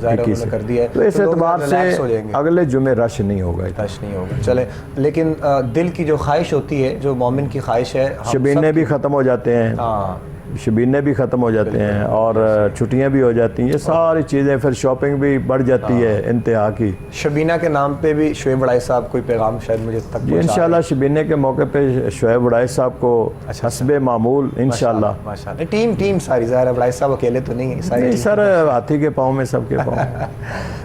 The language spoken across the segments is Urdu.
ظاہر کر دیا ہے، تو اس اعتبار سے اگلے جمعے رش نہیں ہوگا، رش نہیں ہوگا. چلے لیکن دل کی جو خواہش ہوتی ہے، جو مومن کی خواہش ہے، شبینے بھی ختم ہو جاتے ہیں، شبینے بھی ختم ہو جاتے ہیں اور چھٹیاں بھی ہو جاتی ہیں، یہ ساری چیزیں، پھر شاپنگ بھی بڑھ جاتی ہے انتہا کی. شبینہ کے نام پہ بھی شعیب وڑائی صاحب کوئی پیغام شاید مجھے تک جی انشاءاللہ شبینے کے موقع پہ شعیب وڑائی صاحب کو حسب معمول انشاءاللہ. ماشاءاللہ ٹیم ساری ظاہر ہے، وڑائی صاحب اکیلے تو نہیں ہیں، نہیں سر ہاتھی کے پاؤں میں سب کے پاؤں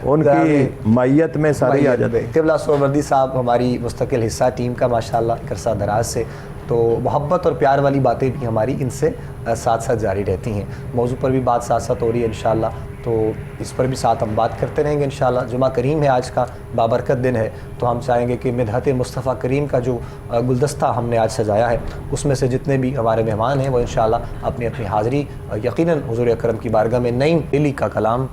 ان کی مائیت میں ساری آ جاتے ہیں. قبلہ سہروردی صاحب ہماری مستقل حصہ ٹیم کا ماشاءاللہ ایک عرصہ دراز سے، تو محبت اور پیار والی باتیں بھی ہماری ان سے ساتھ ساتھ جاری رہتی ہیں. موضوع پر بھی بات ساتھ ساتھ ہو رہی ہے انشاءاللہ، تو اس پر بھی ساتھ ہم بات کرتے رہیں گے انشاءاللہ. جمعہ کریم ہے آج کا، بابرکت دن ہے، تو ہم چاہیں گے کہ مدحت مصطفیٰ کریم کا جو گلدستہ ہم نے آج سجایا ہے، اس میں سے جتنے بھی ہمارے مہمان ہیں وہ انشاءاللہ اپنی اپنی حاضری یقیناً حضور اکرم کی بارگاہ میں نئی دلی کا کلام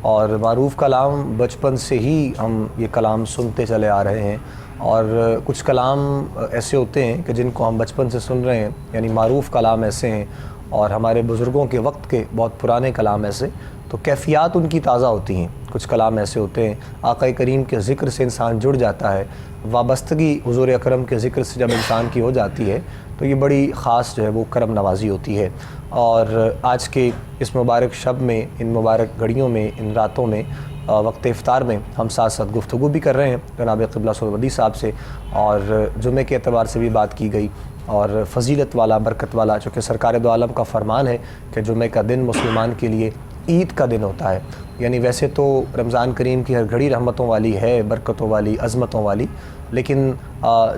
اور معروف کلام، بچپن سے ہی ہم یہ کلام سنتے چلے آ رہے ہیں، اور کچھ کلام ایسے ہوتے ہیں کہ جن کو ہم بچپن سے سن رہے ہیں، یعنی معروف کلام ایسے ہیں اور ہمارے بزرگوں کے وقت کے بہت پرانے کلام ایسے، تو کیفیات ان کی تازہ ہوتی ہیں. کچھ کلام ایسے ہوتے ہیں آقا کریم کے ذکر سے انسان جڑ جاتا ہے، وابستگی حضور اکرم کے ذکر سے جب انسان کی ہو جاتی ہے تو یہ بڑی خاص جو ہے وہ کرم نوازی ہوتی ہے. اور آج کے اس مبارک شب میں، ان مبارک گھڑیوں میں، ان راتوں میں، وقت افطار میں ہم ساتھ ساتھ گفتگو بھی کر رہے ہیں جناب قبلہ سہروردی صاحب سے، اور جمعے کے اعتبار سے بھی بات کی گئی، اور فضیلت والا، برکت والا، چونکہ سرکار دو عالم کا فرمان ہے کہ جمعے کا دن مسلمان کے لیے عید کا دن ہوتا ہے. یعنی ویسے تو رمضان کریم کی ہر گھڑی رحمتوں والی ہے، برکتوں والی، عظمتوں والی، لیکن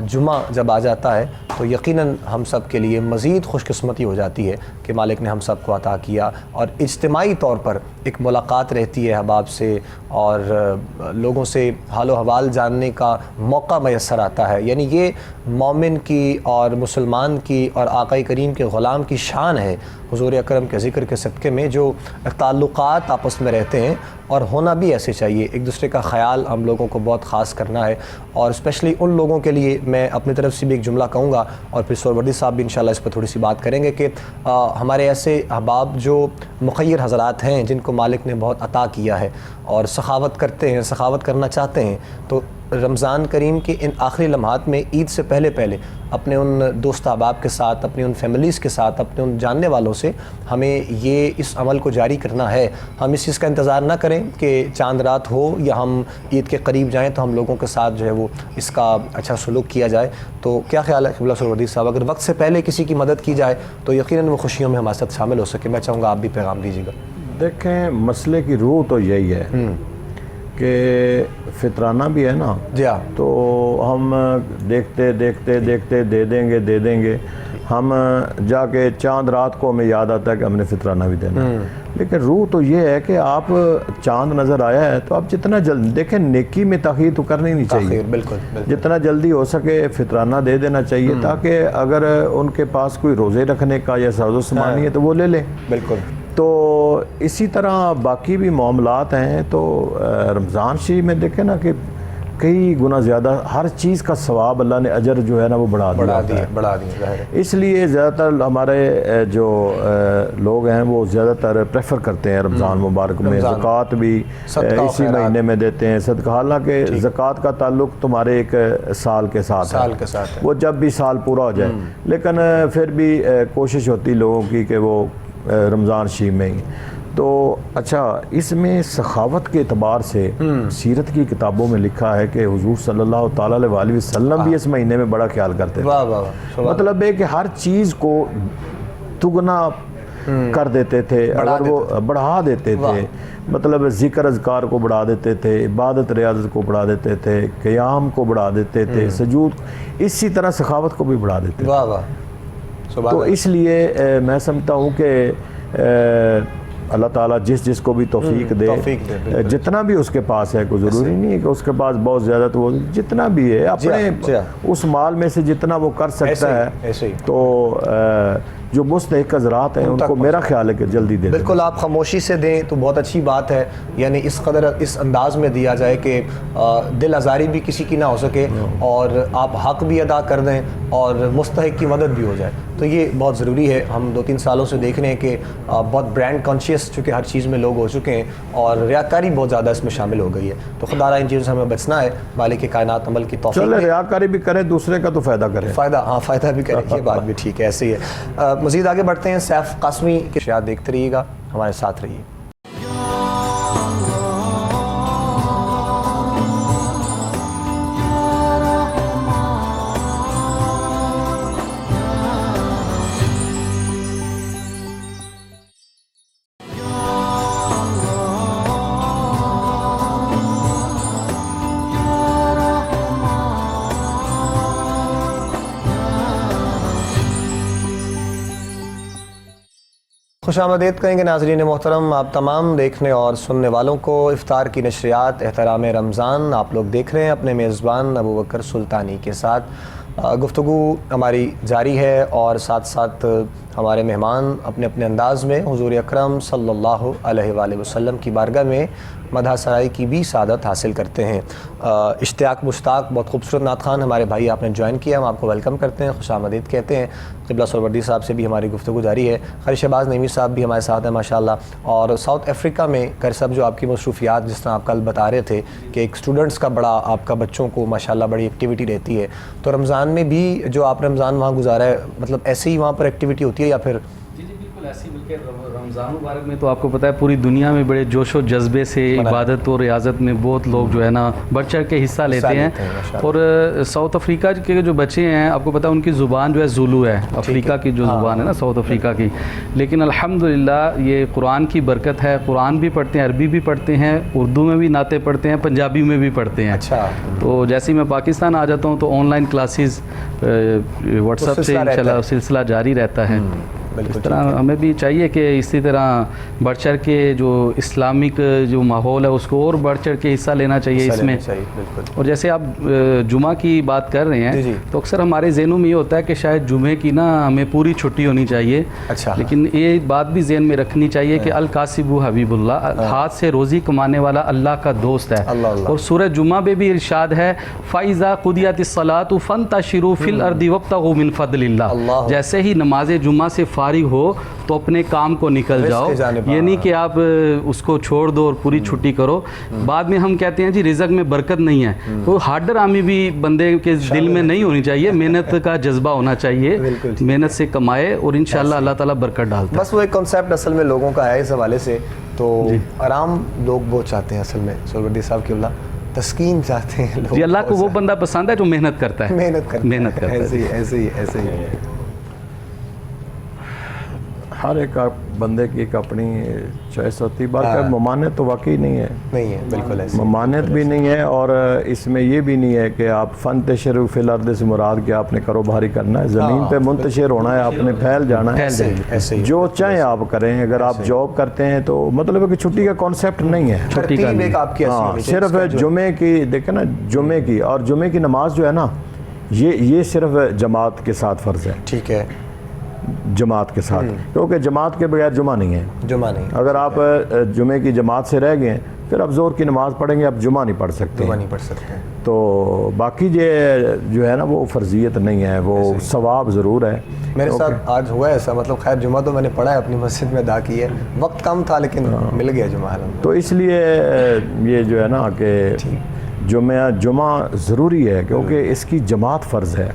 جمعہ جب آ جاتا ہے تو یقیناً ہم سب کے لیے مزید خوش قسمتی ہو جاتی ہے کہ مالک نے ہم سب کو عطا کیا، اور اجتماعی طور پر ایک ملاقات رہتی ہے احباب سے، اور لوگوں سے حال و حوال جاننے کا موقع میسر آتا ہے. یعنی یہ مومن کی اور مسلمان کی اور آقا کریم کے غلام کی شان ہے، حضور اکرم کے ذکر کے صدقے میں جو تعلقات آپس میں رہتے ہیں، اور ہونا بھی ایسے چاہیے. ایک دوسرے کا خیال ہم لوگوں کو بہت خاص کرنا ہے، اور اسپیشلی ان لوگوں کے لیے میں اپنی طرف سے بھی ایک جملہ کہوں گا، اور پھر سہروردی صاحب بھی انشاءاللہ اس پر تھوڑی سی بات کریں گے، کہ ہمارے ایسے احباب جو مخیر حضرات ہیں جن کو مالک نے بہت عطا کیا ہے اور سخاوت کرتے ہیں، سخاوت کرنا چاہتے ہیں، تو رمضان کریم کے ان آخری لمحات میں عید سے پہلے اپنے ان دوست احباب کے ساتھ، اپنی ان فیملیز کے ساتھ، اپنے ان جاننے والوں سے ہمیں یہ اس عمل کو جاری کرنا ہے. ہم اس چیز کا انتظار نہ کریں کہ چاند رات ہو یا ہم عید کے قریب جائیں تو ہم لوگوں کے ساتھ جو ہے وہ اس کا اچھا سلوک کیا جائے. تو کیا خیال ہے قبلہ سہروردی صاحب، اگر وقت سے پہلے کسی کی مدد کی جائے تو یقیناً وہ خوشیوں میں ہمارے ساتھ شامل ہو سکے؟ میں چاہوں گا آپ بھی پیغام دیجیے گا. دیکھیں مسئلے کی روح تو یہی ہے کہ فطرانہ بھی ہے نا، جی ہاں، تو ہم دیکھتے دے دیں گے، ہم جا کے چاند رات کو ہمیں یاد آتا ہے کہ ہم نے فطرانہ بھی دینا. لیکن روح تو یہ ہے کہ آپ چاند نظر آیا ہے تو آپ جتنا جلد دیکھیں، نیکی میں تاخیر تو کرنی نہیں چاہیے، بالکل جتنا جلدی ہو سکے فطرانہ دے دینا چاہیے، تاکہ اگر ان کے پاس کوئی روزے رکھنے کا یا ساز و سامانی ہے تو وہ لے لیں. بالکل. تو اسی طرح باقی بھی معاملات ہیں. تو رمضان شریف میں دیکھیں نا کہ کئی گنا زیادہ ہر چیز کا ثواب اللہ نے اجر جو ہے نا وہ بڑھا دیا. اس لیے زیادہ تر ہمارے جو لوگ ہیں وہ زیادہ تر پریفر کرتے ہیں رمضان مبارک میں زکوٰۃ بھی اسی مہینے میں دیتے ہیں، صدقہ. حالانکہ زکوٰۃ کا تعلق تمہارے ایک سال کے ساتھ ہے، وہ جب بھی سال پورا ہو جائے، لیکن پھر بھی کوشش ہوتی لوگوں کی کہ وہ رمضان شریف میں ہی. تو اچھا، اس میں سخاوت کے اعتبار سے سیرت کی کتابوں میں لکھا ہے کہ حضور صلی اللہ تعالیٰ علیہ وسلم بھی اس مہینے میں بڑا خیال کرتے تھے. مطلب ہے کہ ہر چیز کو دگنا کر دیتے تھے، اگر وہ بڑھا دیتے تھے، مطلب ذکر اذکار کو بڑھا دیتے تھے، عبادت ریاضت کو بڑھا دیتے تھے، قیام کو بڑھا دیتے تھے، سجود، اسی طرح سخاوت کو بھی بڑھا دیتے تھے. تو اس لیے میں سمجھتا ہوں کہ اللہ تعالیٰ جس کو بھی توفیق دے، جتنا بھی اس کے پاس ہے، کوئی ضروری نہیں ہے کہ اس کے پاس بہت زیادہ، تو وہ جتنا بھی ہے اپنے اس مال میں سے جتنا وہ کر سکتا ہے تو جو مستحق حضرات ہیں ان کو میرا خیال ہے کہ جلدی دے دیں. بالکل آپ خاموشی سے دیں تو بہت اچھی بات ہے، یعنی اس قدر اس انداز میں دیا جائے کہ دل آزاری بھی کسی کی نہ ہو سکے اور آپ حق بھی ادا کر دیں اور مستحق کی مدد بھی ہو جائے. تو یہ بہت ضروری ہے. ہم 2-3 سالوں سے دیکھ رہے ہیں کہ بہت برانڈ کانشیس چونکہ ہر چیز میں لوگ ہو چکے ہیں اور ریاکاری بہت زیادہ اس میں شامل ہو گئی ہے. تو خدا را ان چیزوں سے ہمیں بچنا ہے. مالک کائنات عمل کی توفیق چلے ریاکاری بھی کرے دوسرے کا تو فائدہ کرے، فائدہ بھی کرے. یہ بات بھی ٹھیک ہے، ایسے ہی ہے. مزید آگے بڑھتے ہیں. سیف قاسمی کے اشعار دیکھتے رہیے گا، ہمارے ساتھ رہیے. خوش آمدید کہیں گے ناظرین محترم آپ تمام دیکھنے اور سننے والوں کو. افطار کی نشریات احترام رمضان آپ لوگ دیکھ رہے ہیں اپنے میزبان ابوبکر سلطانی کے ساتھ. گفتگو ہماری جاری ہے اور ساتھ ساتھ ہمارے مہمان اپنے اپنے انداز میں حضور اکرم صلی اللہ علیہ وآلہ وسلم کی بارگاہ میں مدح سرائی کی بھی سعادت حاصل کرتے ہیں. اشتیاق مشتاق بہت خوبصورت نعت خوان ہمارے بھائی آپ نے جوائن کیا، ہم آپ کو ویلکم کرتے ہیں، خوش آمدید کہتے ہیں. قبلہ سروردی صاحب سے بھی ہماری گفتگو جاری ہے. قاری شہباز نعیمی صاحب بھی ہمارے ساتھ ہیں ماشاءاللہ. اور ساؤتھ افریقہ میں قاری صاحب جو آپ کی مصروفیات جس طرح آپ کل بتا رہے تھے کہ ایک اسٹوڈنٹس کا بڑا آپ کا بچوں کو ماشاءاللہ بڑی ایکٹیویٹی رہتی ہے، تو رمضان میں بھی جو آپ رمضان وہاں گزارا ہے مطلب ایسے ہی وہاں پر ایکٹیویٹی ہوتی ہے یا پھر؟ جی بالکل ایسی، بلکہ رمضان مبارک میں تو آپ کو پتہ ہے پوری دنیا میں بڑے جوش و جذبے سے عبادت اور ریاضت میں بہت لوگ جو ہے نا بڑھ چڑھ کے حصہ لیتے ہیں. اور ساؤتھ افریقہ کے جو بچے ہیں آپ کو پتہ ہے ان کی زبان جو ہے زولو ہے، افریقہ کی جو زبان ہے نا ساؤتھ افریقہ کی، لیکن الحمدللہ یہ قرآن کی برکت ہے. قرآن بھی پڑھتے ہیں، عربی بھی پڑھتے ہیں، اردو میں بھی نعتیں پڑھتے ہیں، پنجابی میں بھی پڑھتے ہیں. اچھا. تو جیسے ہی میں پاکستان آ جاتا ہوں تو on line classes what's app سے انشاءاللہ سلسلہ جاری رہتا ہے. اس طرح ہمیں بھی چاہیے کہ اسی طرح بڑھ چڑھ کے جو اسلامک جو ماحول ہے اس کو اور بڑھ چڑھ کے حصہ لینا چاہیے اس میں. اور جیسے آپ جمعہ کی بات کر رہے ہیں تو اکثر ہمارے ذہنوں میں یہ ہوتا ہے کہ شاید جمعے کی نا ہمیں پوری چھٹی ہونی چاہیے. اچھا. لیکن یہ بات بھی ذہن میں رکھنی چاہیے کہ الکاسب حبیب اللہ، ہاتھ سے روزی کمانے والا اللہ کا دوست ہے. اور سورہ جمعہ میں بھی ارشاد ہے فَإِذَا قُضِيَتِ الصَّلَاةُ فَانتَشِرُوا فِي الْأَرْضِ وَابْتَغُوا مِنْ فَضْلِ اللَّهِ. جیسے ہی نماز جمعہ سے فارغ ہو تو اپنے کام کو نکل جاؤ، یہ نہیں کہ آپ اس کو چھوڑ دو اور پوری چھٹی کرو. بعد میں ہم کہتے ہیں جی رزق میں برکت نہیں ہے، تو ہارڈر آمی بھی بندے کے دل میں نہیں ہونی چاہیے. محنت کا جذبہ ہونا چاہیے، محنت سے کمائے اور انشاءاللہ اللہ تعالیٰ برکت ڈالتا ہے. بس وہ ایک کنسیپٹ اصل میں لوگوں کا ہے اس حوالے سے. تو آرام لوگ وہ چاہتے ہیں اصل میں سروردی صاحب قبلہ، تسکین چاہتے ہیں لوگ. جی اللہ کو وہ بندہ پسند ہے جو محنت کرتا ہے. محنت کرتا ہے. ایسے ہی ہر ایک بندے کی ایک اپنی چوائس ہوتی ہے. بات ہے ممانعت تو واقعی نہیں ہے بالکل ایسے ممانعت بھی نہیں ہے. اور اس میں یہ بھی نہیں ہے کہ آپ فَانْتَشِرُوا فِي الْأَرْضِ سے مراد کہ آپ نے کاروباری کرنا ہے، زمین پہ منتشر ہونا ہے، آپ نے پھیل جانا ہے، جو چاہیں آپ کریں. اگر آپ جاب کرتے ہیں تو مطلب ہے کہ چھٹی کا کانسیپٹ نہیں ہے. چھٹی کا صرف جمعے کی دیکھیں نا، جمعے کی اور جمعے کی نماز جو ہے نا یہ صرف جماعت کے ساتھ فرض ہے. ٹھیک ہے، جماعت کے ساتھ، کیونکہ جماعت کے بغیر جمعہ نہیں ہے. اگر آپ جمعے کی جماعت سے رہ گئے پھر آپ ظہر کی نماز پڑھیں گے، آپ جمعہ نہیں پڑھ سکتے. تو باقی جو ہے نا وہ فرضیت نہیں ہے، وہ ثواب ضرور ہے. میرے ساتھ آج ہوا ہے ایسا، مطلب خیر جمعہ تو میں نے پڑھا ہے اپنی مسجد میں ادا کی ہے، وقت کم تھا لیکن مل گیا جمعہ. تو اس لیے یہ جو ہے نا کہ جمعہ ضروری ہے کیونکہ اس کی جماعت فرض ہے،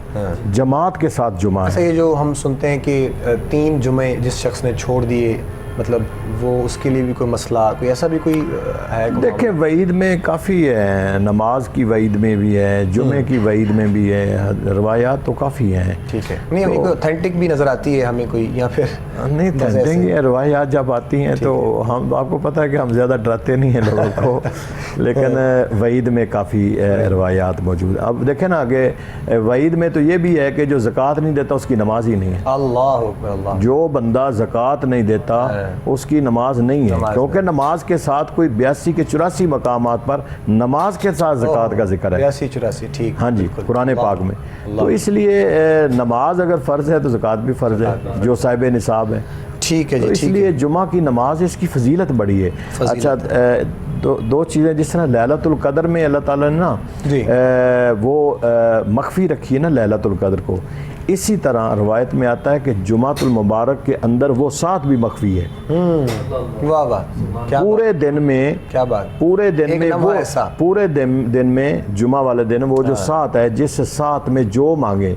جماعت کے ساتھ جمعہ ہے. یہ جو ہم سنتے ہیں کہ 3 جمعے جس شخص نے چھوڑ دیے، مطلب وہ اس کے لیے بھی کوئی مسئلہ، کوئی ایسا بھی کوئی ہے؟ دیکھیں وعید میں کافی ہے، نماز کی وعید میں بھی ہے، جمعے کی وعید میں بھی ہے، روایات تو کافی ہیں. ٹھیک ہے، نہیں ہمیں کوئی اوتھینٹک بھی نظر آتی ہے ہمیں کوئی، یا پھر نہیں دیں گے. روایات جب آتی ہیں تو ہم آپ کو پتہ ہے کہ ہم زیادہ ڈراتے نہیں ہیں لوگوں کو، لیکن وعید میں کافی روایات موجود ہیں. اب دیکھیں نا کہ وعید میں تو یہ بھی ہے کہ جو زکوٰۃ نہیں دیتا اس کی نماز ہی نہیں ہے. اللہ اکبر. جو بندہ زکوٰۃ نہیں دیتا اس کی نماز نہیں ہے، کیونکہ نماز کے ساتھ کوئی 82 کے 84 مقامات پر نماز کے ساتھ زکوٰۃ کا ذکر ہے، 82-84 ٹھیک، ہاں جی قرآن پاک میں۔ تو اس لیے نماز اگر فرض ہے تو زکوٰۃ بھی فرض ہے جو صاحب نصاب ہے، ٹھیک ہے جی۔ اس لیے جمعہ کی نماز اس کی فضیلت بڑی ہے۔ اچھا دو چیزیں، جس طرح لیلۃ القدر میں اللہ تعالیٰ نے نا وہ مخفی رکھی ہے نا لیلۃ القدر کو، اسی طرح روایت میں آتا ہے کہ جمعۃ المبارک کے اندر وہ سات بھی مخفی ہے۔ واہ واہ، پورے دن میں، کیا بات، پورے دن میں وہ پورے دن میں جمعہ والے دن وہ جو سات ہے، جس سات میں جو مانگے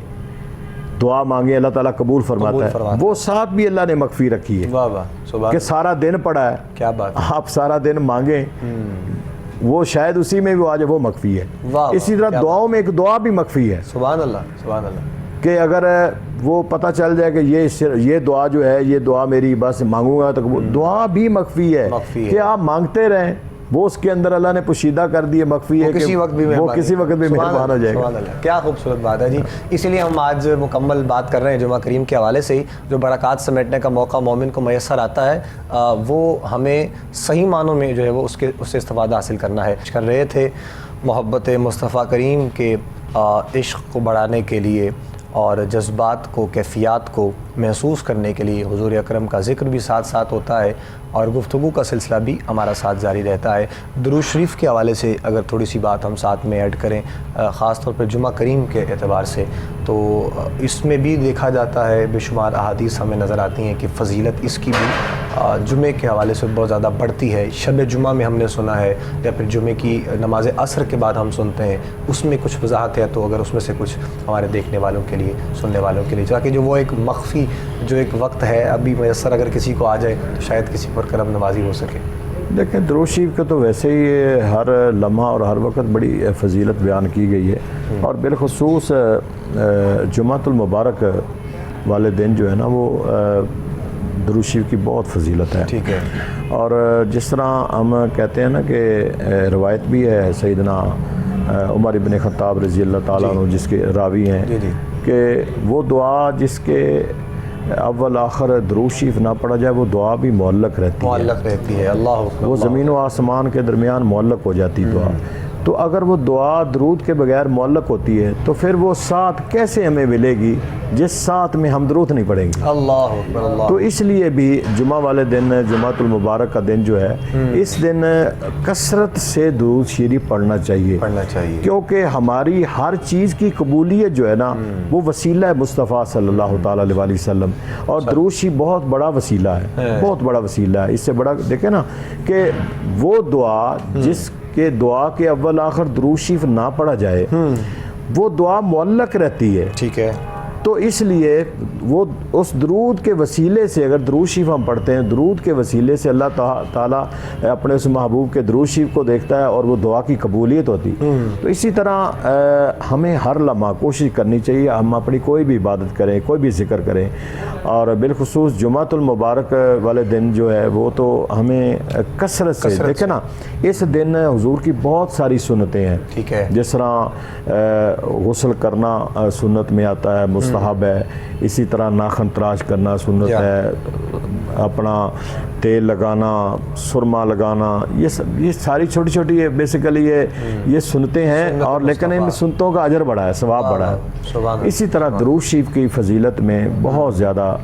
دعا مانگے اللہ تعالیٰ قبول فرماتا ہے، وہ سات بھی اللہ نے مخفی رکھی ہے۔ واہ واہ، کہ سارا دن پڑا ہے، کیا بات، آپ سارا دن مانگیں وہ شاید اسی میں بھی آ جائے، وہ مخفی ہے۔ اسی طرح دعاؤں میں ایک دعا بھی مخفی ہے، سبحان اللہ سبحان اللہ، کہ اگر وہ پتہ چل جائے کہ یہ دعا جو ہے، یہ دعا میری بس مانگوں گا تو دعا بھی مخفی ہے کہ آپ مانگتے رہیں، وہ اس کے اندر اللہ نے پوشیدہ کر دیے، مخفی ہے کہ وہ کسی وقت بھی مہربان ہو جائے گا۔ کیا خوبصورت بات ہے جی۔ اسی لیے ہم آج مکمل بات کر رہے ہیں جمعہ کریم کے حوالے سے ہی، جو برکات سمیٹنے کا موقع مومن کو میسر آتا ہے وہ ہمیں صحیح معنوں میں جو ہے وہ اس سے استفادہ حاصل کرنا ہے۔ کر رہے تھے محبت مصطفیٰ کریم کے عشق کو بڑھانے کے لیے اور جذبات کو، کیفیات کو محسوس کرنے کے لیے حضور اکرم کا ذکر بھی ساتھ ساتھ ہوتا ہے اور گفتگو کا سلسلہ بھی ہمارا ساتھ جاری رہتا ہے۔ درود شریف کے حوالے سے اگر تھوڑی سی بات ہم ساتھ میں ایڈ کریں، خاص طور پر جمعہ کریم کے اعتبار سے، تو اس میں بھی دیکھا جاتا ہے بے شمار احادیث ہمیں نظر آتی ہیں کہ فضیلت اس کی بھی جمعے کے حوالے سے بہت زیادہ بڑھتی ہے۔ شب جمعہ میں ہم نے سنا ہے، یا پھر جمعے کی نماز عصر کے بعد ہم سنتے ہیں، اس میں کچھ وضاحت ہے تو اگر اس میں سے کچھ ہمارے دیکھنے والوں کے لیے، سننے والوں کے لیے، تاکہ جو وہ ایک مخفی جو ایک وقت ہے ابھی میسر اگر کسی کو آ جائے تو شاید کسی پر کرم نوازی ہو سکے۔ دیکھیں درود شریف کا تو ویسے ہی ہر لمحہ اور ہر وقت بڑی فضیلت بیان کی گئی ہے، اور بالخصوص جمعۃ المبارک والے دن جو ہے نا وہ درود شریف کی بہت فضیلت ہے۔ ٹھیک ہے، اور جس طرح ہم کہتے ہیں نا کہ روایت بھی ہے سیدنا عمر ابن خطاب رضی اللہ تعالیٰ عنہ جس کے راوی ہیں، کہ وہ دعا جس کے اول آخر درود شریف نہ پڑھا جائے وہ دعا بھی معلق رہتی ہے، اللہ اکبر، وہ زمین و آسمان کے درمیان معلق ہو جاتی دعا۔ تو اگر وہ دعا درود کے بغیر معلق ہوتی ہے تو پھر وہ ساتھ کیسے ہمیں ملے گی جس ساتھ میں ہم درود نہیں پڑھیں گے؟ اللہ اکبر، اللہ۔ تو اس لیے بھی جمعہ والے دن، جمعۃ المبارک کا دن جو ہے، اس دن کثرت سے درود شریف پڑھنا چاہیے، کیونکہ ہماری ہر چیز کی قبولیت جو ہے نا وہ وسیلہ ہے مصطفیٰ صلی اللہ تعالیٰ علیہ وسلم، اور درود شریف بہت بڑا وسیلہ ہے، بہت بڑا وسیلہ ہے۔ اس سے بڑا دیکھیں نا کہ وہ دعا جس کہ دعا کے اول آخر درود شریف نہ پڑھا جائے وہ دعا معلق رہتی ہے۔ ٹھیک ہے، تو اس لیے وہ اس درود کے وسیلے سے، اگر درود شریف ہم پڑھتے ہیں، درود کے وسیلے سے اللہ تعالیٰ اپنے اس محبوب کے درود شریف کو دیکھتا ہے اور وہ دعا کی قبولیت ہوتی۔ تو اسی طرح ہمیں ہر لمحہ کوشش کرنی چاہیے ہم اپنی کوئی بھی عبادت کریں، کوئی بھی ذکر کریں، اور بالخصوص جمعۃ المبارک والے دن جو ہے وہ تو ہمیں کثرت سے دیکھیں نا، اس دن حضور کی بہت ساری سنتیں ہیں۔ ٹھیک ہے، جس طرح غسل کرنا سنت میں آتا ہے، مستحب ہے، اسی طرح ناخن تراش کرنا سنت ہے، اپنا تیل لگانا، سرما لگانا، یہ ساری چھوٹی چھوٹی بیسیکلی یہ سنتیں ہیں، اور لیکن ان سنتوں کا اجر بڑا ہے، ثواب بڑا ہے۔ اسی طرح درود شریف کی فضیلت میں بہت زیادہ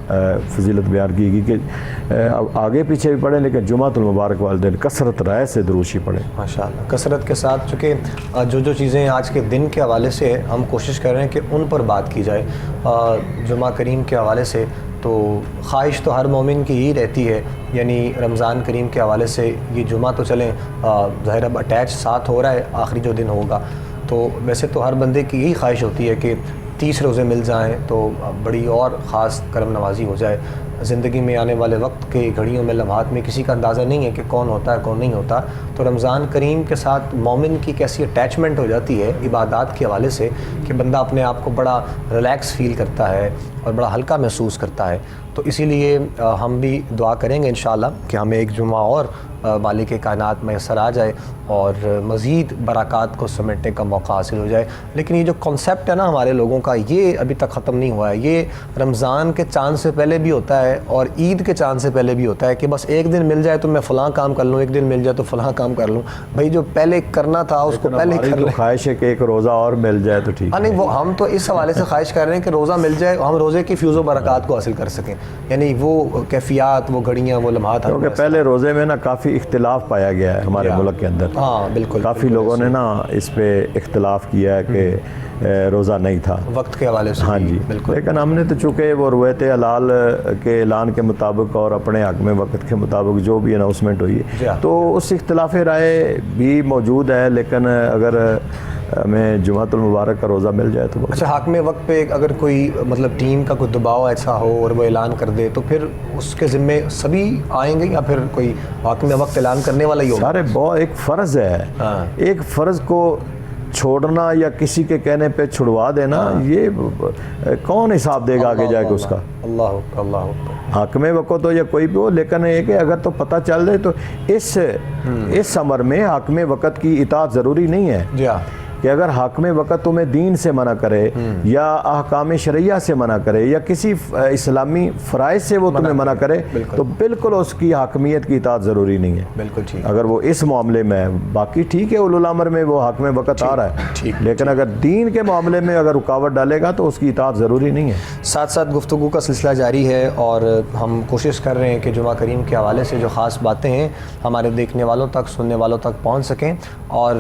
فضیلت بیان کی گئی کہ آگے پیچھے بھی پڑھیں، لیکن جمعۃ المبارک والے دن کثرت رائے سے درود شریف پڑھیں ماشاءاللہ، کثرت کے ساتھ، چونکہ جو چیزیں آج کے دن کے حوالے سے ہم کوشش کر رہے ہیں کہ ان پر بات کی جائے جمعہ کریم کے حوالے سے، تو خواہش تو ہر مومن کی ہی رہتی ہے، یعنی رمضان کریم کے حوالے سے یہ جمعہ تو چلیں ظاہر اب اٹیچ ساتھ ہو رہا ہے، آخری جو دن ہوگا، تو ویسے تو ہر بندے کی یہی خواہش ہوتی ہے کہ 30 روزے مل جائیں تو بڑی اور خاص کرم نوازی ہو جائے۔ زندگی میں آنے والے وقت کے گھڑیوں میں، لمحات میں کسی کا اندازہ نہیں ہے کہ کون ہوتا ہے کون نہیں ہوتا، تو رمضان کریم کے ساتھ مومن کی کیسی اٹیچمنٹ ہو جاتی ہے عبادات کے حوالے سے کہ بندہ اپنے آپ کو بڑا ریلیکس فیل کرتا ہے اور بڑا ہلکا محسوس کرتا ہے۔ تو اسی لیے ہم بھی دعا کریں گے انشاءاللہ کہ ہمیں ایک جمعہ اور مالک کائنات میسر آ جائے اور مزید برکات کو سمیٹنے کا موقع حاصل ہو جائے. لیکن یہ جو کانسیپٹ ہے نا ہمارے لوگوں کا، یہ ابھی تک ختم نہیں ہوا ہے. یہ رمضان کے چاند سے پہلے بھی ہوتا ہے اور عید کے چاند سے پہلے بھی ہوتا ہے کہ بس ایک دن مل جائے تو میں فلاں کام کر لوں، ایک دن مل جائے تو فلاں کام کر لوں. بھائی جو پہلے کرنا تھا اس کو پہلے کر لیں. خواہش ہے کہ ایک روزہ اور مل جائے تو ٹھیک. ہاں نہیں، وہ ہم تو اس حوالے سے خواہش کر رہے ہیں کہ روزہ مل جائے، ہم روزے کی فیوز و برکات کو حاصل کر سکیں، یعنی وہ کیفیات، وہ گھڑیاں، وہ لمحات. کیونکہ پہلے روزے میں نا کافی اختلاف پایا گیا ہے ہمارے ملک کے اندر. ہاں بالکل، کافی لوگوں نے نا اس پہ اختلاف کیا ہے کہ روزہ نہیں تھا وقت کے حوالے سے. ہاں جی بالکل. لیکن ہم نے تو چونکہ وہ روایت حلال کے اعلان کے مطابق اور اپنے حق میں وقت کے مطابق جو بھی اناؤنسمنٹ ہوئی ہے تو اس اختلاف رائے بھی موجود ہے. لیکن اگر ہمیں جمعۃ المبارک کا روزہ مل جائے تو اچھا، حاکم وقت پہ اگر کوئی مطلب ٹیم کا کوئی دباؤ ایسا ہو اور وہ اعلان کر دے تو پھر اس کے ذمے سبھی آئیں گے یا پھر کوئی حاکم وقت اعلان کرنے والا ہی ہوگا؟ سارے بہت ایک فرض ہے. ایک فرض کو چھوڑنا یا کسی کے کہنے پہ چھڑوا دینا، یہ کون حساب دے گا آگے جا کے اس کا؟ اللہ حاکم وقت ہو یا کوئی بھی ہو. لیکن یہ کہ اگر تو پتہ چل جائے تو اس امر میں حاکم وقت کی اطاعت ضروری نہیں ہے. جی ہاں، کہ اگر حاکم وقت تمہیں دین سے منع کرے یا احکام شرعیہ سے منع کرے یا کسی اسلامی فرائض سے وہ تمہیں منع کرے تو بالکل اس کی حاکمیت کی اطاعت ضروری نہیں ہے. بالکل ٹھیک. اگر وہ اس معاملے میں باقی ٹھیک ہے، اولو الامر میں وہ حاکم وقت آ رہا ہے، لیکن اگر دین کے معاملے میں اگر رکاوٹ ڈالے گا تو اس کی اطاعت ضروری نہیں ہے. ساتھ ساتھ گفتگو کا سلسلہ جاری ہے اور ہم کوشش کر رہے ہیں کہ جمعہ کریم کے حوالے سے جو خاص باتیں ہیں ہمارے دیکھنے والوں تک، سننے والوں تک پہنچ سکیں. اور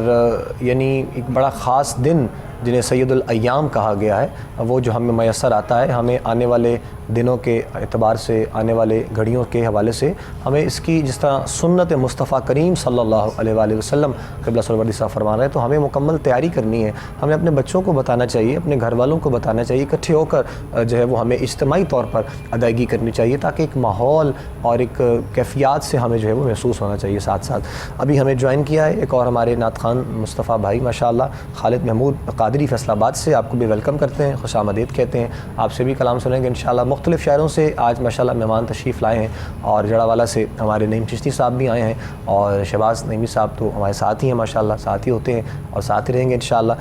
یعنی ایک بڑا خاص دن جنہیں سید الایام کہا گیا ہے، وہ جو ہمیں میسر آتا ہے، ہمیں آنے والے دنوں کے اعتبار سے، آنے والے گھڑیوں کے حوالے سے ہمیں اس کی جس طرح سنت مصطفیٰ کریم صلی اللہ علیہ وآلہ وسلم قبلہ سرور صاحب فرما رہے ہیں تو ہمیں مکمل تیاری کرنی ہے. ہمیں اپنے بچوں کو بتانا چاہیے، اپنے گھر والوں کو بتانا چاہیے، اکٹھے ہو کر جو ہے وہ ہمیں اجتماعی طور پر ادائیگی کرنی چاہیے تاکہ ایک ماحول اور ایک کیفیات سے ہمیں جو ہے وہ محسوس ہونا چاہیے. ساتھ ساتھ ابھی ہمیں جوائن کیا ہے ایک اور ہمارے نعت خوان مصطفیٰ بھائی ماشاءاللہ، خالد محمود قادری فیصل آباد سے. آپ کو بھی ویلکم کرتے ہیں، خوش آمدید کہتے ہیں. آپ سے بھی کلام سنیں گے انشاءاللہ. مختلف شہروں سے آج ماشاءاللہ مہمان تشریف لائے ہیں اور جڑا والا سے ہمارے نعیم چشتی صاحب بھی آئے ہیں اور شہباز نعیمی صاحب تو ہمارے ساتھ ہی ہیں ماشاءاللہ، ساتھ ہی ہوتے ہیں اور ساتھ ہی رہیں گے انشاءاللہ.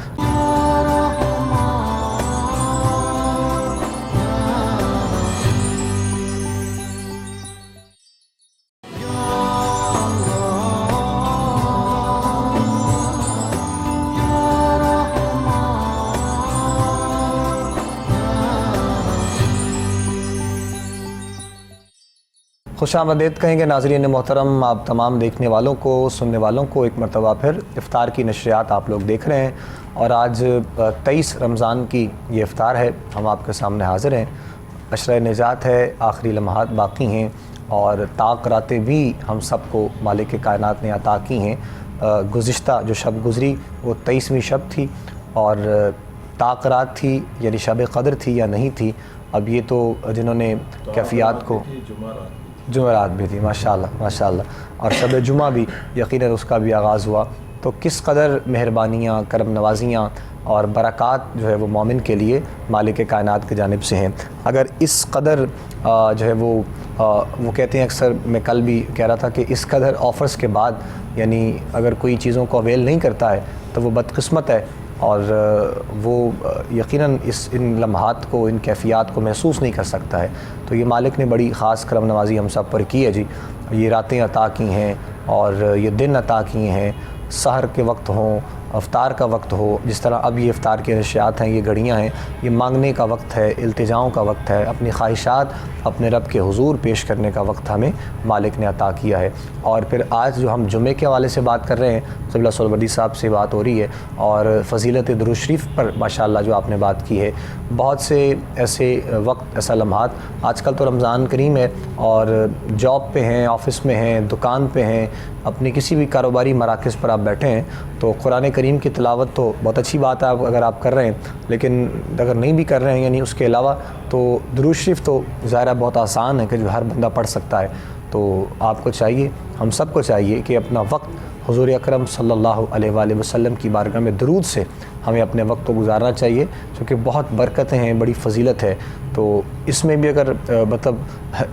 خوش آمدید کہیں گے ناظرین محترم آپ تمام دیکھنے والوں کو، سننے والوں کو. ایک مرتبہ پھر افطار کی نشریات آپ لوگ دیکھ رہے ہیں اور آج 23 رمضان کی یہ افطار ہے. ہم آپ کے سامنے حاضر ہیں. عشرہ نجات ہے، آخری لمحات باقی ہیں اور طاق راتیں بھی ہم سب کو مالک کائنات نے عطا کی ہیں. گزشتہ جو شب گزری وہ 23ویں شب تھی اور طاق رات تھی، یعنی شب قدر تھی یا نہیں تھی. اب یہ تو جنہوں نے کیفیات کو، جمعرات بھی تھی ماشاءاللہ ماشاءاللہ، اور شب جمعہ بھی یقیناً اس کا بھی آغاز ہوا. تو کس قدر مہربانیاں، کرم نوازیاں اور برکات جو ہے وہ مومن کے لیے مالک کائنات کی جانب سے ہیں. اگر اس قدر جو ہے وہ کہتے ہیں، اکثر میں کل بھی کہہ رہا تھا کہ اس قدر آفرز کے بعد یعنی اگر کوئی چیزوں کو اویل نہیں کرتا ہے تو وہ بدقسمت ہے اور وہ یقیناً ان لمحات کو، ان کیفیات کو محسوس نہیں کر سکتا ہے. تو یہ مالک نے بڑی خاص کرم نوازی ہم سب پر کی ہے جی. یہ راتیں عطا کی ہیں اور یہ دن عطا کیے ہیں، سحر کے وقت ہوں، افطار کا وقت ہو. جس طرح اب یہ افطار کی نشریات ہیں، یہ گھڑیاں ہیں، یہ مانگنے کا وقت ہے، التجاؤں کا وقت ہے، اپنی خواہشات اپنے رب کے حضور پیش کرنے کا وقت ہمیں مالک نے عطا کیا ہے. اور پھر آج جو ہم جمعے کے حوالے سے بات کر رہے ہیں، قبلہ سرور صاحب سے بات ہو رہی ہے اور فضیلت درود شریف پر ماشاءاللہ جو آپ نے بات کی ہے. بہت سے ایسے وقت، ایسا لمحات، آج کل تو رمضان کریم ہے اور جاب پہ ہیں، آفس میں ہیں، دکان پہ ہیں، اپنے کسی بھی کاروباری مراکز پر آپ بیٹھے ہیں تو قرآن کریم کی تلاوت تو بہت اچھی بات ہے اگر آپ کر رہے ہیں، لیکن اگر نہیں بھی کر رہے ہیں یعنی اس کے علاوہ تو درود شریف تو ظاہرہ بہت آسان ہے کہ جو ہر بندہ پڑھ سکتا ہے. تو آپ کو چاہیے، ہم سب کو چاہیے کہ اپنا وقت حضور اکرم صلی اللہ علیہ وآلہ وسلم کی بارگاہ میں درود سے ہمیں اپنے وقت کو گزارنا چاہیے، چونکہ بہت برکتیں ہیں، بڑی فضیلت ہے۔ تو اس میں بھی اگر مطلب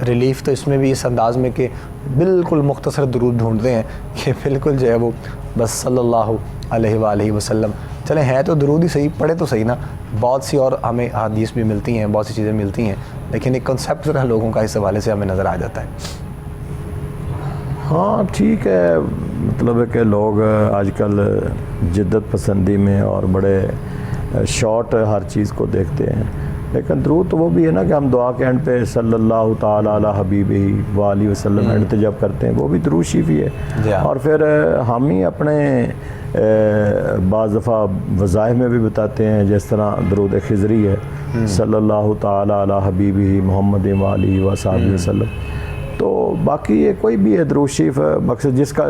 ریلیف تو اس میں بھی اس انداز میں کہ بالکل مختصر درود ڈھونڈتے ہیں کہ بالکل جو ہے وہ بس صلی اللہ علیہ وآلہ وسلم، چلیں ہے تو درود ہی صحیح، پڑھے تو صحیح نا، بہت سی اور ہمیں حدیث بھی ملتی ہیں، بہت سی چیزیں ملتی ہیں، لیکن ایک کنسیپٹ ذرا لوگوں کا اس حوالے سے ہمیں نظر آ جاتا ہے۔ ہاں ٹھیک ہے، مطلب ہے کہ لوگ آج کل جدت پسندی میں اور بڑے شارٹ ہر چیز کو دیکھتے ہیں، لیکن درود تو وہ بھی ہے نا کہ ہم دعا کے اینڈ پہ صلی اللہ تعالیٰ علی حبیبہ وآلہ وسلم اینڈ پہ جب کرتے ہیں وہ بھی درود شریف ہی ہے۔ اور پھر ہم ہی اپنے بعض دفعہ وظائف میں بھی بتاتے ہیں، جس طرح درود خضری ہے صلی اللہ تعالیٰ علی حبیبہ محمد وآلہ وصحبہ وسلم۔ تو باقی یہ کوئی بھی ہے درود شریف، مقصد جس کا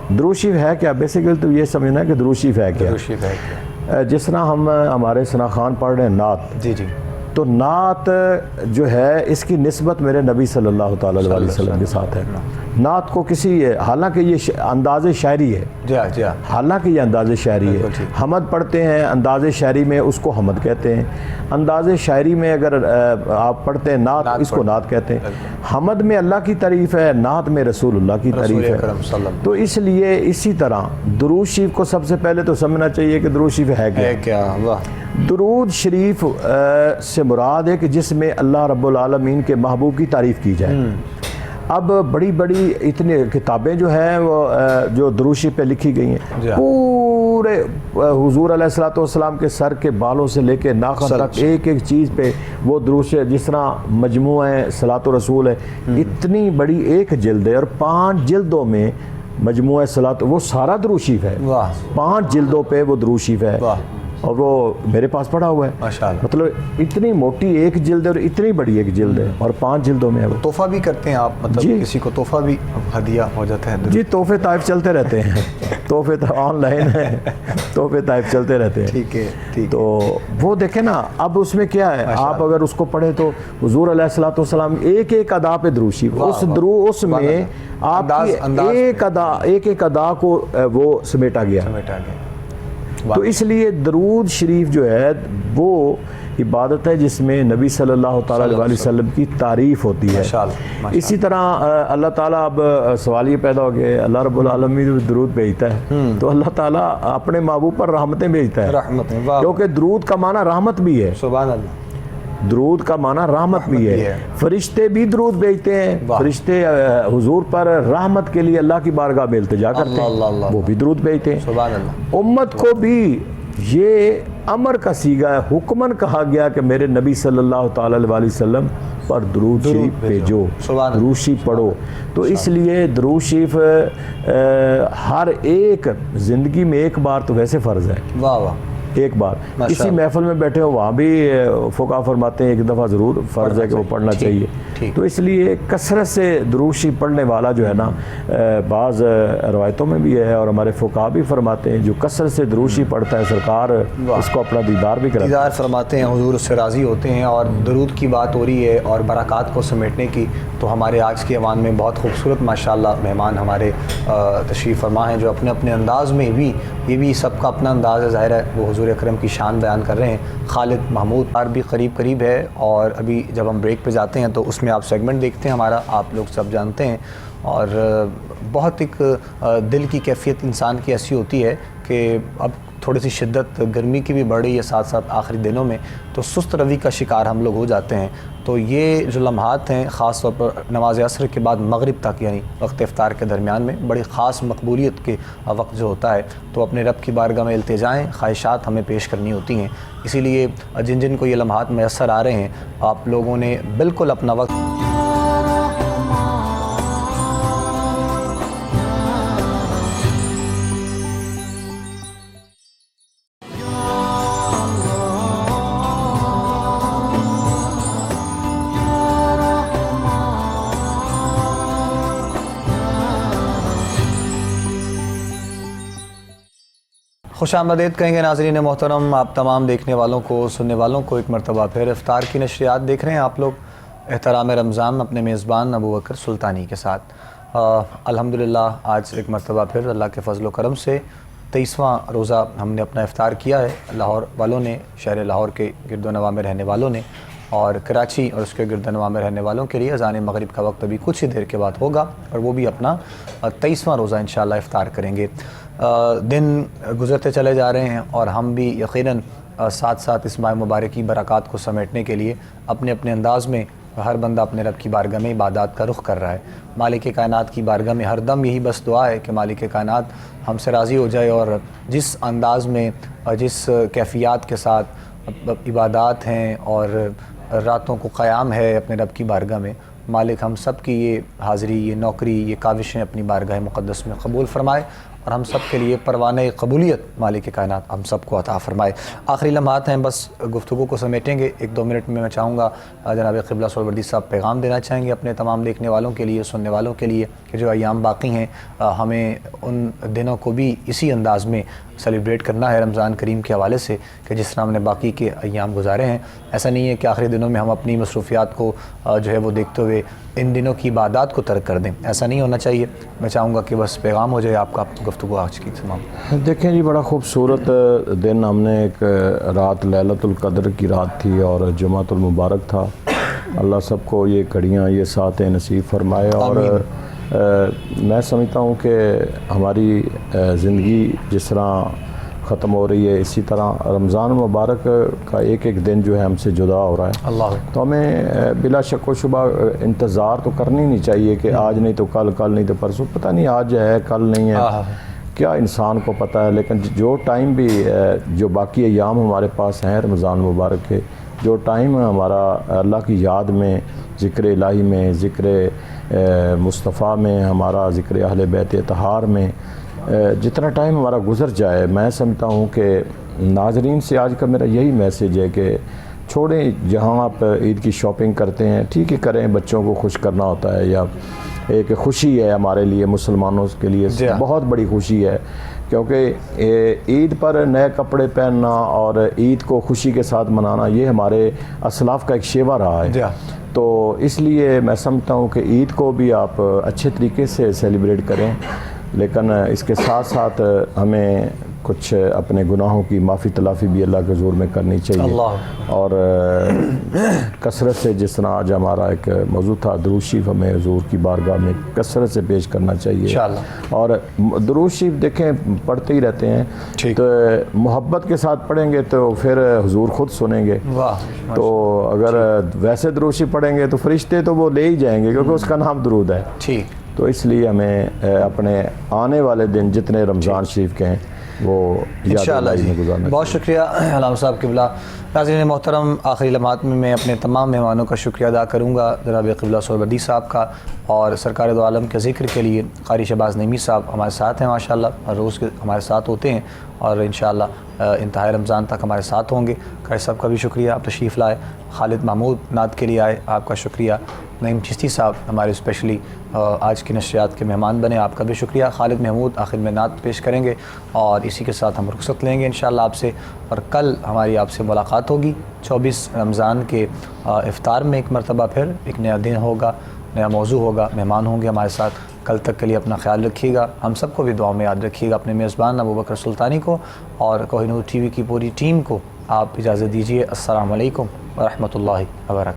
درود شریف ہے کیا، بیسیکلی تو یہ سمجھنا ہے کہ درود شریف ہے کیا۔ جس طرح ہم ہمارے ثنا خوان پڑھ رہے ہیں نعت، جی جی، تو نعت جو ہے اس کی نسبت میرے نبی صلی اللہ تعالیٰ علیہ وسلم کے ساتھ ہے۔ نعت کو کسی، حالانکہ یہ انداز شاعری ہے، جی ہاں، حالانکہ یہ انداز شاعری ہے، حمد پڑھتے ہیں انداز شاعری میں اس کو حمد کہتے ہیں، انداز شاعری میں اگر آپ پڑھتے ہیں نعت اس کو نعت کہتے ہیں، حمد میں اللہ کی تعریف ہے، نعت میں رسول اللہ کی تعریف ہے۔ تو اس لیے اسی طرح درود شریف کو سب سے پہلے تو سمجھنا چاہیے کہ درود شریف ہے کیا۔ درود شریف سے مراد ہے کہ جس میں اللہ رب العالمین کے محبوب کی تعریف کی جائے۔ اب بڑی بڑی اتنی کتابیں جو ہیں وہ جو درود شریف پہ لکھی گئی ہیں، پورے حضور علیہ الصلوۃ والسلام کے سر کے بالوں سے لے کے ناخن تک ایک ایک چیز پہ وہ درود شریف، جس طرح مجموعہ صلاۃ الرسول ہے، اتنی بڑی ایک جلد ہے اور 5 جلدوں میں مجموعہ صلاۃ، وہ سارا درود شریف ہے، 5 جلدوں پہ وہ درود شریف ہے، اور وہ میرے پاس پڑا ہوا ہے ماشاءاللہ۔ مطلب اتنی موٹی ایک جلد ہے اور اتنی بڑی ایک جلد ہے اور 5 جلدوں میں ہے۔ وہ تحفہ بھی کرتے ہیں آپ، مطلب جی، کسی کو تحفہ بھی ہدیہ ہو جاتا ہے؟ جی تحفے طائف چلتے رہتے ہیں، تحفے آن لائن ہے، تحفے طائف چلتے رہتے ہیں۔ ٹھیک ہے، ٹھیک۔ تو وہ دیکھیں نا، اب اس میں کیا ہے، آپ اگر اس کو پڑھیں تو حضور علیہ الصلوۃ والسلام ایک ایک ادا پہ درود شریف، اس میں آپ ایک ایک ادا کو وہ سمیٹا گیا۔ تو اس لیے درود شریف جو ہے وہ عبادت ہے جس میں نبی صلی اللہ تعالیٰ علیہ وسلم کی تعریف ہوتی ہے۔ اسی طرح اللہ تعالیٰ، اب سوال یہ پیدا ہو گیا، اللہ رب العالمین درود بھیجتا ہے تو اللہ تعالیٰ اپنے محبوب پر رحمتیں بھیجتا ہے، کیونکہ درود کا معنی رحمت بھی ہے۔ سبحان اللہ، درود کا معنی رحمت بھی ہے۔ فرشتے بھی درود بھیجتے ہیں، فرشتے حضور پر رحمت کے لیے اللہ کی بارگاہ میں التجا کرتے ہیں، وہ بھی درود بھیجتے ہیں۔ سبحان اللہ۔ امت کو بھی یہ امر کا صیغہ ہے، حکمن کہا گیا کہ میرے نبی صلی اللہ تعالیٰ علیہ وسلم پر درود شریف بھیجو، درود شریف پڑھو۔ تو اس لیے درود شریف ہر ایک زندگی میں ایک بار تو ویسے فرض ہے، واہ واہ، ایک بار کسی محفل میں بیٹھے ہو وہاں بھی فقہا فرماتے ہیں ایک دفعہ ضرور فرض ہے کہ وہ پڑھنا چاہیے۔ تو اس لیے کثرت سے درود شریف پڑھنے والا جو ہے نا، بعض روایتوں میں بھی ہے اور ہمارے فقہا بھی فرماتے ہیں، جو کثرت سے درود شریف پڑھتا ہے سرکار اس کو اپنا دیدار بھی کرتا ہے، دیدار فرماتے ہیں، حضور اس سے راضی ہوتے ہیں۔ اور درود کی بات ہو رہی ہے اور برکات کو سمیٹنے کی، تو ہمارے آج کے ایوان میں بہت خوبصورت ماشاءاللہ مہمان ہمارے تشریف فرما ہیں، جو اپنے اپنے انداز میں بھی، یہ بھی سب کا اپنا انداز ہے، ظاہر ہے وہ حضور اکرم کی شان بیان کر رہے ہیں۔ خالد محمود اور بھی قریب ہے، اور ابھی جب ہم بریک پہ جاتے ہیں تو اس میں آپ سیگمنٹ دیکھتے ہیں ہمارا، آپ لوگ سب جانتے ہیں، اور بہت ایک دل کی کیفیت انسان کی ایسی ہوتی ہے کہ اب تھوڑی سی شدت گرمی کی بھی بڑھ رہی ہے، ساتھ ساتھ آخری دنوں میں تو سست روی کا شکار ہم لوگ ہو جاتے ہیں۔ تو یہ جو لمحات ہیں، خاص طور پر نماز عصر کے بعد مغرب تک، یعنی وقت افطار کے درمیان میں بڑی خاص مقبولیت کے وقت جو ہوتا ہے، تو اپنے رب کی بارگاہ میں التجائیں، خواہشات ہمیں پیش کرنی ہوتی ہیں۔ اسی لیے جن جن کو یہ لمحات میسر آ رہے ہیں، آپ لوگوں نے بالکل اپنا وقت خوش آمدید کہیں گے ناظرین محترم آپ تمام دیکھنے والوں کو، سننے والوں کو ایک مرتبہ پھر افطار کی نشریات دیکھ رہے ہیں آپ لوگ، احترام رمضان اپنے میزبان ابو بکر سلطانی کے ساتھ۔ الحمدللہ آج ایک مرتبہ پھر اللہ کے فضل و کرم سے 23واں روزہ ہم نے اپنا افطار کیا ہے، لاہور والوں نے، شہر لاہور کے گرد و نواح میں رہنے والوں نے، اور کراچی اور اس کے گرد و نواح میں رہنے والوں کے لیے اذان مغرب کا وقت ابھی کچھ ہی دیر کے بعد ہوگا اور وہ بھی اپنا 23واں روزہ انشاءاللہ افطار کریں گے۔ دن گزرتے چلے جا رہے ہیں اور ہم بھی یقیناً ساتھ ساتھ اس ماہ مبارک کی برکات کو سمیٹنے کے لیے اپنے اپنے انداز میں ہر بندہ اپنے رب کی بارگاہ میں عبادات کا رخ کر رہا ہے۔ مالک کائنات کی بارگاہ میں ہر دم یہی بس دعا ہے کہ مالک کائنات ہم سے راضی ہو جائے اور جس انداز میں اور جس کیفیات کے ساتھ عبادات ہیں اور راتوں کو قیام ہے اپنے رب کی بارگاہ میں، مالک ہم سب کی یہ حاضری، یہ نوکری، یہ کاوشیں اپنی بارگاہ مقدس میں قبول فرمائے اور ہم سب کے لیے پروانہ قبولیت مالک کائنات ہم سب کو عطا فرمائے۔ آخری لمحات ہیں، بس گفتگو کو سمیٹیں گے۔ 1-2 منٹ میں چاہوں گا جناب قبلہ سہروردی صاحب پیغام دینا چاہیں گے اپنے تمام دیکھنے والوں کے لیے، سننے والوں کے لیے کہ جو ایام باقی ہیں ہمیں ان دنوں کو بھی اسی انداز میں سیلیبریٹ کرنا ہے رمضان کریم کے حوالے سے کہ جس طرح ہم نے باقی کے ایام گزارے ہیں۔ ایسا نہیں ہے کہ آخری دنوں میں ہم اپنی مصروفیات کو جو ہے وہ دیکھتے ہوئے ان دنوں کی عبادات کو ترک کر دیں، ایسا نہیں ہونا چاہیے۔ میں چاہوں گا کہ بس پیغام ہو جائے آپ کا گفتگو آج کی تمام۔ دیکھیں جی، بڑا خوبصورت دن، ہم نے ایک رات لیلۃ القدر کی رات تھی اور جمعۃ المبارک تھا۔ اللہ سب کو یہ کڑیاں، یہ ساعتیں نصیب فرمائے اور میں سمجھتا ہوں کہ ہماری زندگی جس طرح ختم ہو رہی ہے اسی طرح رمضان مبارک کا ایک ایک دن جو ہے ہم سے جدا ہو رہا ہے۔ اللہ تو ہمیں بلا شک و شبہ انتظار تو کرنی نہیں چاہیے کہ آج نہیں تو کل، کل نہیں تو پرسوں، پتہ نہیں آج ہے کل نہیں ہے، کیا انسان کو پتہ ہے۔ لیکن جو ٹائم بھی جو باقی ایام ہمارے پاس ہیں رمضان مبارک کے، جو ٹائم ہمارا اللہ کی یاد میں، ذکر الہی میں، ذکر مصطفیٰ میں، ہمارا ذکر اہل بیت اطہار میں، جتنا ٹائم ہمارا گزر جائے، میں سمجھتا ہوں کہ ناظرین سے آج کا میرا یہی میسیج ہے کہ چھوڑیں، جہاں آپ عید کی شاپنگ کرتے ہیں ٹھیک ہے کریں، بچوں کو خوش کرنا ہوتا ہے، یا ایک خوشی ہے ہمارے لیے مسلمانوں کے لیے بہت بڑی خوشی ہے، کیونکہ عید پر نئے کپڑے پہننا اور عید کو خوشی کے ساتھ منانا یہ ہمارے اسلاف کا ایک شیوا رہا ہے۔ تو اس لیے میں سمجھتا ہوں کہ عید کو بھی آپ اچھے طریقے سے سیلیبریٹ کریں، لیکن اس کے ساتھ ساتھ ہمیں کچھ اپنے گناہوں کی معافی تلافی بھی اللہ کے حضور میں کرنی چاہیے، اور کثرت سے، جس طرح آج ہمارا ایک موضوع تھا درود شریف، ہمیں حضور کی بارگاہ میں کثرت سے پیش کرنا چاہیے، اور درود شریف دیکھیں پڑھتے ہی رہتے ہیں تو محبت کے ساتھ پڑھیں گے تو پھر حضور خود سنیں گے، تو اگر ویسے درود شریف پڑھیں گے تو فرشتے تو وہ لے ہی جائیں گے کیونکہ اس کا نام درود ہے۔ تو اس لیے ہمیں اپنے آنے والے دن جتنے رمضان شریف کے ہیں وہ انشاءاللہ میں گزارنا۔ بہت شکریہ علامہ صاحب قبلہ۔ ناظرین محترم، آخری لمحات میں اپنے تمام مہمانوں کا شکریہ ادا کروں گا، جناب قبلہ سہروردی صاحب کا، اور سرکار دو عالم کے ذکر کے لیے قاری شہباز نعیمی صاحب ہمارے ساتھ ہیں ماشاءاللہ، ہر روز ہمارے ساتھ ہوتے ہیں اور انشاءاللہ انتہائی رمضان تک ہمارے ساتھ ہوں گے۔ قاری صاحب کا بھی شکریہ، آپ تشریف لائے۔ خالد محمود نعت کے لیے آئے، آپ کا شکریہ۔ نعیم چشتی صاحب ہمارے اسپیشلی آج کی نشریات کے مہمان بنے، آپ کا بھی شکریہ۔ خالد محمود آخر میں نعت پیش کریں گے اور اسی کے ساتھ ہم رخصت لیں گے انشاءاللہ آپ سے، اور کل ہماری آپ سے ملاقات ہوگی 24 رمضان کے افطار میں، ایک مرتبہ پھر ایک نیا دن ہوگا، نیا موضوع ہوگا، مہمان ہوں گے ہمارے ساتھ۔ کل تک کے لیے اپنا خیال رکھیے گا، ہم سب کو بھی دعاؤں میں یاد رکھیے گا، اپنے میزبان ابوبکر سلطانی کو اور کوہ نور ٹی وی کی پوری ٹیم کو آپ اجازت دیجیے۔ السلام علیکم ورحمۃ اللہ وبرکاتہ۔